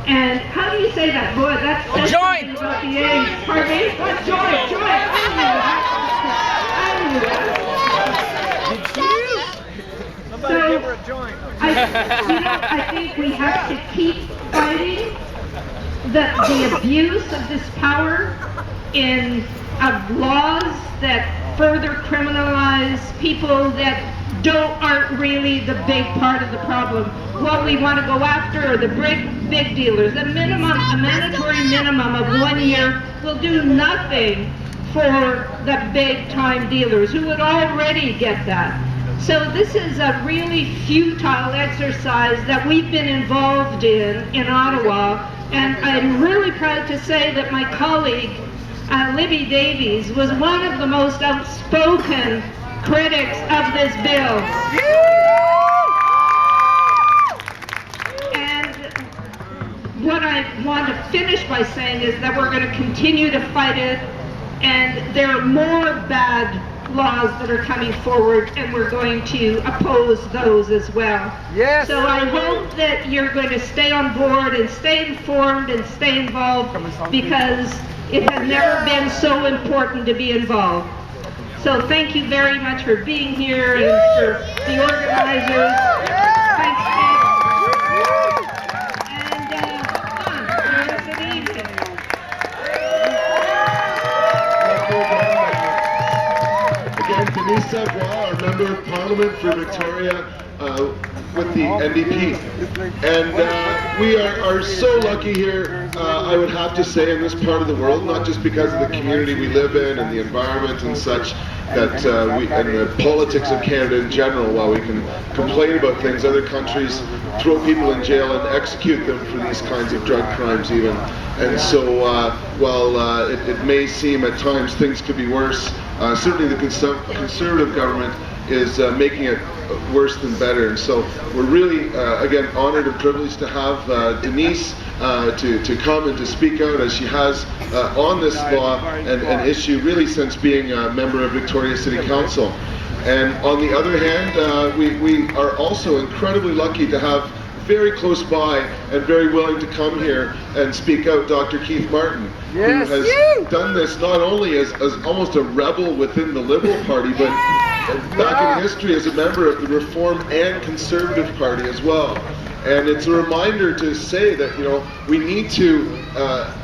And how do you say that? Boy, that's something about the age. Pardon me? What? Joint. I knew that. So, I think we have to keep fighting the abuse of this power of laws that further criminalize people that aren't really the big part of the problem. What we want to go after are the big dealers. A mandatory minimum of 1 year will do nothing for the big time dealers who would already get that. So this is a really futile exercise that we've been involved in Ottawa, and I'm really proud to say that my colleague Libby Davies was one of the most outspoken critics of this bill. And what I want to finish by saying is that we're going to continue to fight it, and there are more bad laws that are coming forward, and we're going to oppose those as well. Yes. So I hope that you're going to stay on board and stay informed and stay involved, because it has never been so important to be involved. So thank you very much for being here and for the organizers. Thanks, Steve. And there's an evening. Again, Denise Savoy, our Member of Parliament for Victoria with the NDP. And we are so lucky here, I would have to say, in this part of the world, not just because of the community we live in and the environment and such, that and the politics of Canada in general. While we can complain about things, other countries throw people in jail and execute them for these kinds of drug crimes even. And so while it may seem at times things could be worse, certainly the Conservative government is making it worse than better. And so we're really, again, honored and privileged to have Denise to come and to speak out as she has on this law and issue really since being a member of Victoria City Council. And on the other hand, we are also incredibly lucky to have very close by and very willing to come here and speak out Dr. Keith Martin, who has done this not only as almost a rebel within the Liberal Party, but back in history as a member of the Reform and Conservative Party as well. And it's a reminder to say that, we need to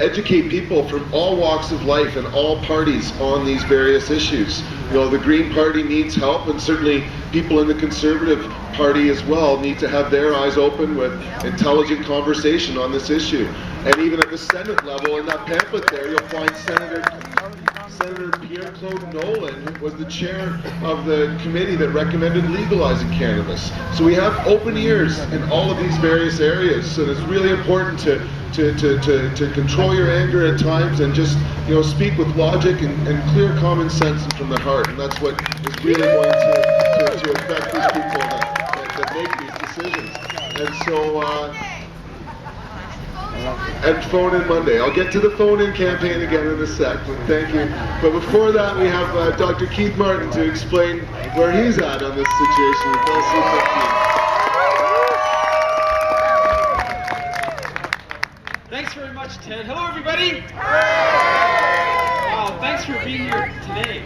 educate people from all walks of life and all parties on these various issues. The Green Party needs help, and certainly people in the Conservative Party as well need to have their eyes open with intelligent conversation on this issue. And even at the Senate level, in that pamphlet there, you'll find Senator Pierre-Claude Nolan, who was the chair of the committee that recommended legalizing cannabis. So we have open ears in all of these various areas. So it's really important to control your anger at times and just speak with logic and clear common sense and from the heart. And that's what is really going to affect these people that make these decisions. And so. And phone in Monday. I'll get to the phone in campaign again in a sec. Thank you. But before that, we have Dr. Keith Martin to explain where he's at on this situation. Thanks very much, Ted. Hello, everybody. Thanks for being here today.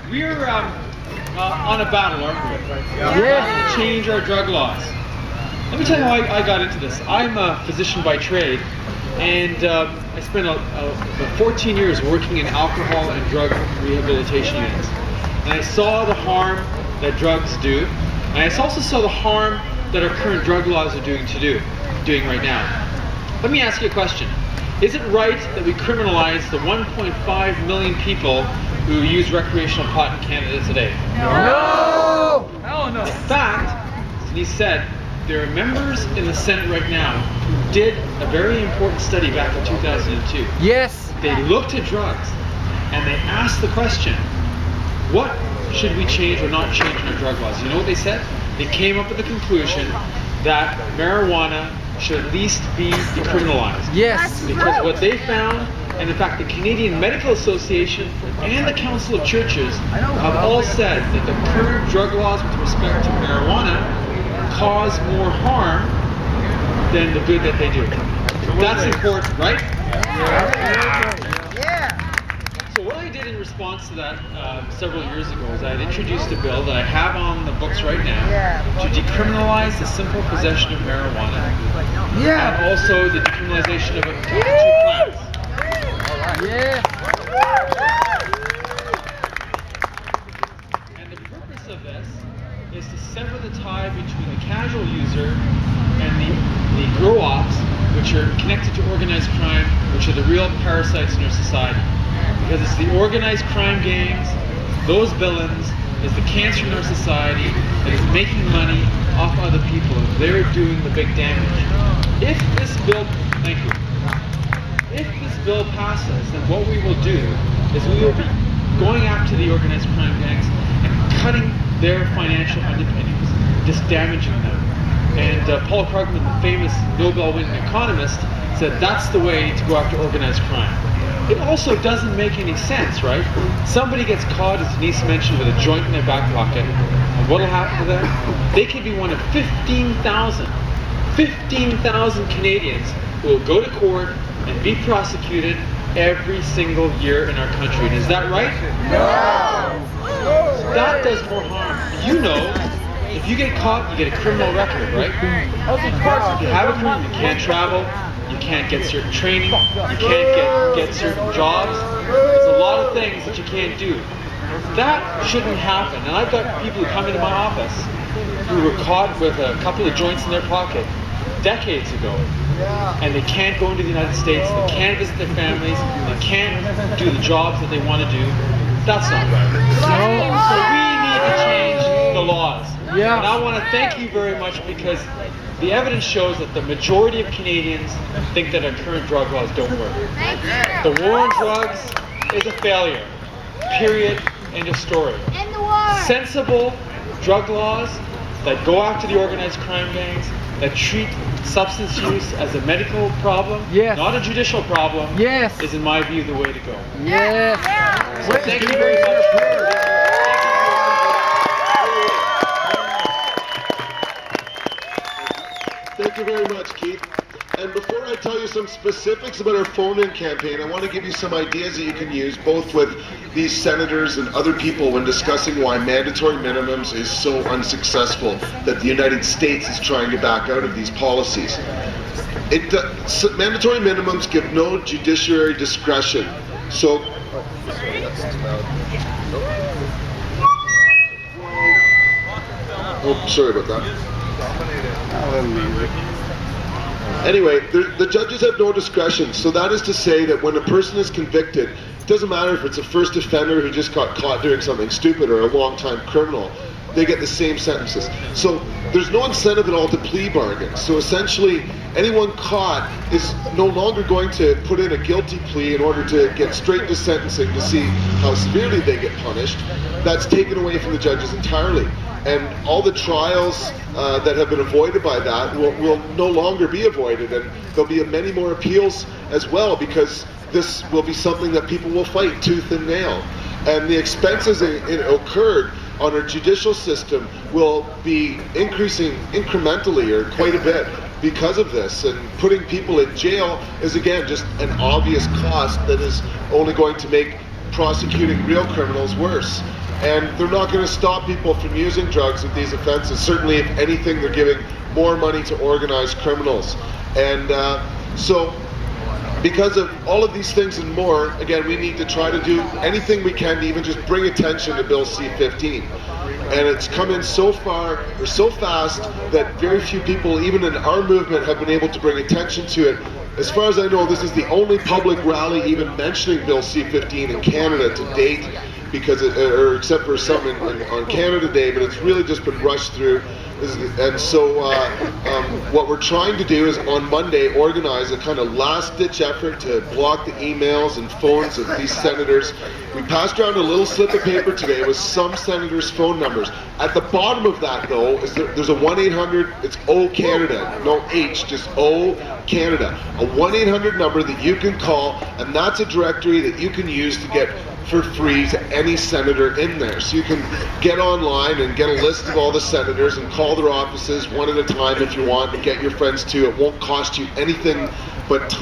We're on a battle, aren't we? To change our drug laws. Let me tell you how I got into this. I'm a physician by trade, and I spent about 14 years working in alcohol and drug rehabilitation units. And I saw the harm that drugs do, and I also saw the harm that our current drug laws are doing right now. Let me ask you a question. Is it right that we criminalize the 1.5 million people who use recreational pot in Canada today? No! Hell no! In fact, as he said, there are members in the Senate right now who did a very important study back in 2002. Yes! They looked at drugs and they asked the question, what should we change or not change in our drug laws? You know what they said? They came up with the conclusion that marijuana should at least be decriminalized. Yes! Because what they found, and in fact the Canadian Medical Association and the Council of Churches have all said that the current drug laws with respect to marijuana cause more harm than the good that they do. That's important, right? So what I did in response to that several years ago is I had introduced a bill that I have on the books right now to decriminalize the simple possession of marijuana and also the decriminalization of two plants. And the purpose of this is to sever the tie between the casual user and the grow-ops, which are connected to organized crime, which are the real parasites in our society. Because it's the organized crime gangs, those villains, is the cancer in our society that is making money off other people. They're doing the big damage. If this bill, thank you. If this bill passes, then what we will do is we will be going after the organized crime gangs and cutting their financial underpinnings, just damaging them. And Paul Krugman, the famous Nobel-winning economist, said that's the way to go after organized crime. It also doesn't make any sense, right? Somebody gets caught, as Denise mentioned, with a joint in their back pocket. And what'll happen to them? They could be one of 15,000 Canadians who will go to court and be prosecuted every single year in our country. And is that right? No! That does more harm. You know, if you get caught, you get a criminal record, right? If you have a criminal, you can't travel. You can't get certain training, you can't get certain jobs. There's a lot of things that you can't do. That shouldn't happen. And I've got people who come into my office who were caught with a couple of joints in their pocket decades ago. And they can't go into the United States, they can't visit their families, they can't do the jobs that they want to do. That's not right. So we need to change the laws. And I want to thank you very much because the evidence shows that the majority of Canadians think that our current drug laws don't work. The war on drugs is a failure. Period. End of story. Sensible drug laws that go after the organized crime gangs, that treat substance use as a medical problem, not a judicial problem, is in my view the way to go. So thank you very much. Thank you very much, Keith. And before I tell you some specifics about our phone-in campaign, I want to give you some ideas that you can use, both with these senators and other people when discussing why mandatory minimums is so unsuccessful, that the United States is trying to back out of these policies. Mandatory minimums give no judiciary discretion. So, oh, sorry about that. Anyway, the judges have no discretion, so that is to say that when a person is convicted, it doesn't matter if it's a first offender who just got caught doing something stupid or a long-time criminal, they get the same sentences. So there's no incentive at all to plea bargains. So essentially, anyone caught is no longer going to put in a guilty plea in order to get straight to sentencing to see how severely they get punished. That's taken away from the judges entirely. And all the trials that have been avoided by that will no longer be avoided, and there'll be many more appeals as well, because this will be something that people will fight tooth and nail. And the expenses occurred on our judicial system will be increasing incrementally or quite a bit because of this. And putting people in jail is again just an obvious cost that is only going to make prosecuting real criminals worse. And they're not going to stop people from using drugs with these offenses. Certainly, if anything, they're giving more money to organized criminals. And so, because of all of these things and more, again, we need to try to do anything we can to even just bring attention to Bill C-15. And it's come in so far, or so fast, that very few people, even in our movement, have been able to bring attention to it. As far as I know, this is the only public rally even mentioning Bill C-15 in Canada to date, because or except for some on Canada Day, but it's really just been rushed through. And so what we're trying to do is on Monday organize a kind of last-ditch effort to block the emails and phones of these senators. We passed around a little slip of paper today with some senators' phone numbers. At the bottom of that, though, is there's a 1-800, it's O Canada, no H, just O Canada. A 1-800 number that you can call, and that's a directory that you can use to get for free to any senator in there. So you can get online and get a list of all the senators and call their offices one at a time if you want, and get your friends too. It won't cost you anything but